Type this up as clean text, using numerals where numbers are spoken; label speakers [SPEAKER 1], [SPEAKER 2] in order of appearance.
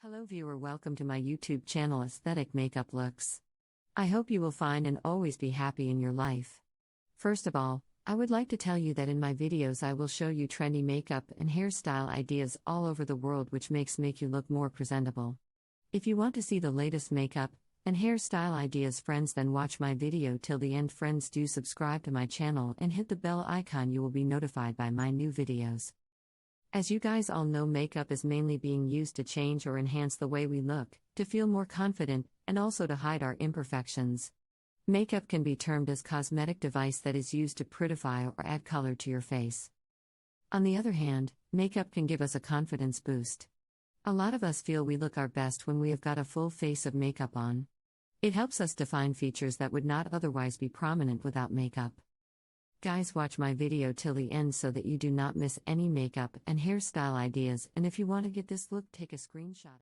[SPEAKER 1] Hello viewer, welcome to my YouTube channel Aesthetic Makeup Looks. I hope you will find and always be happy in your life. First of all, I would like to tell you that in my videos I will show you trendy makeup and hairstyle ideas all over the world which make you look more presentable. If you want to see the latest makeup and hairstyle ideas friends, then watch my video till the end friends. Do subscribe to my channel and hit the bell icon, you will be notified by my new videos. As you guys all know, makeup is mainly being used to change or enhance the way we look, to feel more confident, and also to hide our imperfections. Makeup can be termed as cosmetic device that is used to prettify or add color to your face. On the other hand, makeup can give us a confidence boost. A lot of us feel we look our best when we have got a full face of makeup on. It helps us define features that would not otherwise be prominent without makeup. Guys, watch my video till the end so that you do not miss any makeup and hairstyle ideas, and if you want to get this look, take a screenshot.